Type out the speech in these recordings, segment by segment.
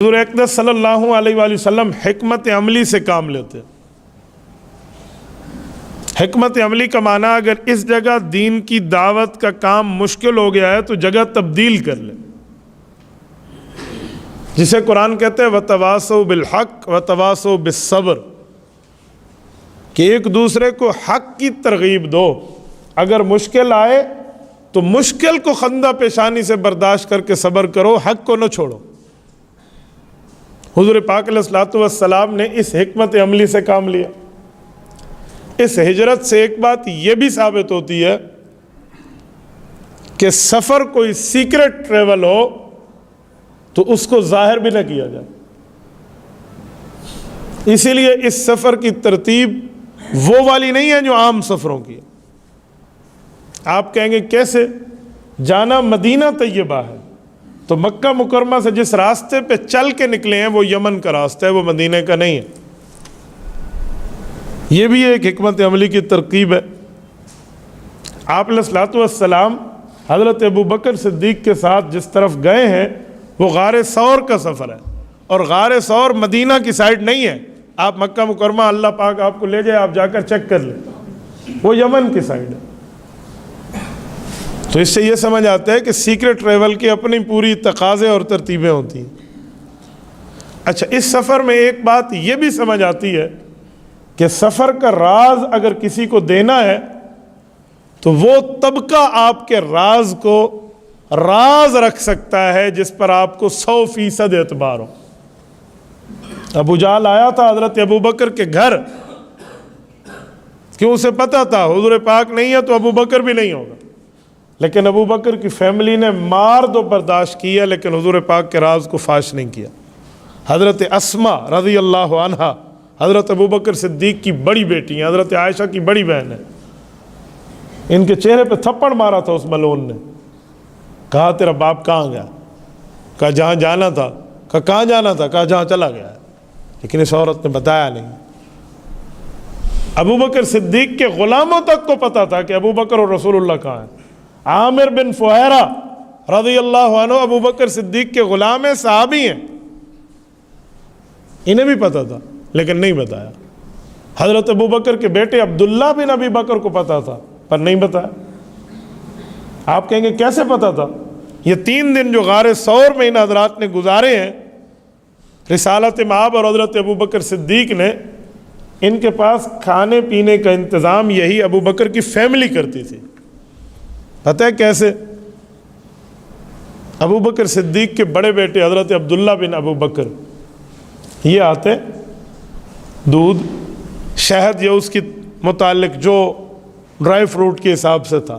حضور اقدس صلی اللہ علیہ وآلہ وسلم حکمت عملی سے کام لیتے۔ حکمت عملی کا معنی اگر اس جگہ دین کی دعوت کا کام مشکل ہو گیا ہے تو جگہ تبدیل کر لے، جسے قرآن کہتے ہیں وَتَوَاصَوْا بِالْحَقِّ وَتَوَاصَوْا بِالصَّبْرِ، کہ ایک دوسرے کو حق کی ترغیب دو۔ اگر مشکل آئے تو مشکل کو خندہ پیشانی سے برداشت کر کے صبر کرو، حق کو نہ چھوڑو۔ حضور پاک علیہ الصلوۃ والسلام نے اس حکمت عملی سے کام لیا۔ اس ہجرت سے ایک بات یہ بھی ثابت ہوتی ہے کہ سفر کوئی سیکرٹ ٹریول ہو تو اس کو ظاہر بھی نہ کیا جائے، اسی لیے اس سفر کی ترتیب وہ والی نہیں ہے جو عام سفروں کی ہے۔ آپ کہیں گے کیسے؟ جانا مدینہ طیبہ ہے تو مکہ مکرمہ سے جس راستے پہ چل کے نکلے ہیں وہ یمن کا راستہ ہے، وہ مدینہ کا نہیں ہے۔ یہ بھی ایک حکمت عملی کی ترکیب ہے۔ آپ علیہ الصلوۃ والسلام حضرت ابوبکر صدیق کے ساتھ جس طرف گئے ہیں وہ غار ثور کا سفر ہے، اور غار ثور مدینہ کی سائڈ نہیں ہے۔ آپ مکہ مکرمہ اللہ پاک آپ کو لے جائے، آپ جا کر چیک کر لیں، وہ یمن کی سائڈ ہے۔ تو اس سے یہ سمجھ آتا ہے کہ سیکرٹ ٹریول کی اپنی پوری تقاضے اور ترتیبیں ہوتی ہیں۔ اچھا، اس سفر میں ایک بات یہ بھی سمجھ آتی ہے کہ سفر کا راز اگر کسی کو دینا ہے تو وہ طبقہ آپ کے راز کو راز رکھ سکتا ہے جس پر آپ کو 100% اعتبار ہو۔ ابو جہل آیا تھا حضرت ابوبکر کے گھر، کیوں؟ اسے پتا تھا حضور پاک نہیں ہے تو ابوبکر بھی نہیں ہوگا، لیکن ابوبکر کی فیملی نے مار تو برداشت کیا لیکن حضور پاک کے راز کو فاش نہیں کیا۔ حضرت اسماء رضی اللہ عنہا حضرت ابوبکر صدیق کی بڑی بیٹی ہیں، حضرت عائشہ کی بڑی بہن ہے، ان کے چہرے پہ تھپڑ مارا تھا اس ملعون نے۔ کہا تیرا باپ کہاں گیا؟ کہا جہاں جانا تھا۔ کہا کہاں جانا تھا؟ کہا جہاں چلا گیا ہے، لیکن اس عورت نے بتایا نہیں۔ ابوبکر صدیق کے غلاموں تک کو پتا تھا کہ ابوبکر اور رسول اللہ کہاں ہیں۔ عامر بن فہیرہ رضی اللہ عنہ ابوبکر صدیق کے غلام ہیں، صحابی ہیں، انہیں بھی پتا تھا لیکن نہیں بتایا۔ حضرت ابوبکر کے بیٹے عبداللہ بن ابی بکر کو پتا تھا پر نہیں بتایا۔ آپ کہیں گے کیسے پتا تھا؟ یہ 3 دن جو غار ثور میں ان حضرات نے گزارے ہیں، رسالت مآب اور حضرت ابوبکر صدیق نے، ان کے پاس کھانے پینے کا انتظام یہی ابوبکر کی فیملی کرتی تھی۔ پتہ ہے کیسے؟ ابوبکر صدیق کے بڑے بیٹے حضرت عبداللہ بن ابوبکر یہ آتے، دودھ شہد یا اس کی متعلق جو ڈرائی فروٹ کے حساب سے تھا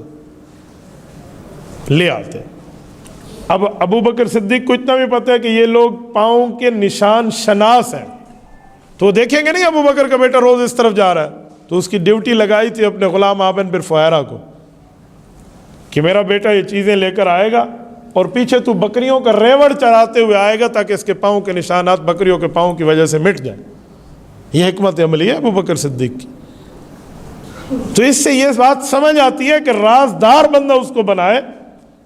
لے آتے۔ اب ابوبکر صدیق کو اتنا بھی پتہ ہے کہ یہ لوگ پاؤں کے نشان شناس ہیں، تو وہ دیکھیں گے نہیں ابوبکر کا بیٹا روز اس طرف جا رہا ہے، تو اس کی ڈیوٹی لگائی تھی اپنے غلام عامر بن فہیرہ کو کہ میرا بیٹا یہ چیزیں لے کر آئے گا اور پیچھے تو بکریوں کا ریوڑ چراتے ہوئے آئے گا تاکہ اس کے پاؤں کے نشانات بکریوں کے پاؤں کی وجہ سے مٹ جائیں۔ یہ حکمت عملی ہے ابوبکر صدیق کی۔ تو اس سے یہ بات سمجھ آتی ہے کہ رازدار بندہ اس کو بنائے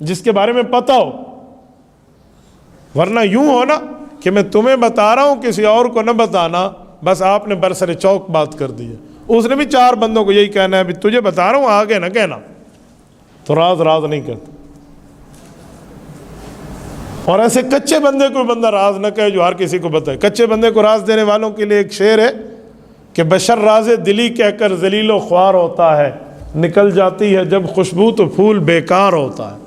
جس کے بارے میں پتہ ہو، ورنہ یوں ہونا کہ میں تمہیں بتا رہا ہوں کسی اور کو نہ بتانا، بس آپ نے برسر چوک بات کر دی ہے۔ اس نے بھی 4 بندوں کو یہی کہنا ہے بھی تجھے بتا رہا ہوں آگے نہ کہنا، تو راز نہیں کہتا۔ اور ایسے کچے بندے کو بندہ راز نہ کہے جو ہر کسی کو بتائے۔ کچے بندے کو راز دینے والوں کے لیے ایک شعر ہے کہ بشر راز دلی کہہ کر ذلیل و خوار ہوتا ہے، نکل جاتی ہے جب خوشبو تو پھول بیکار ہوتا ہے۔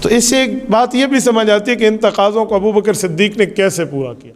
تو اس سے ایک بات یہ بھی سمجھ آتی ہے کہ ان تقاضوں کو ابوبکر صدیق نے کیسے پورا کیا۔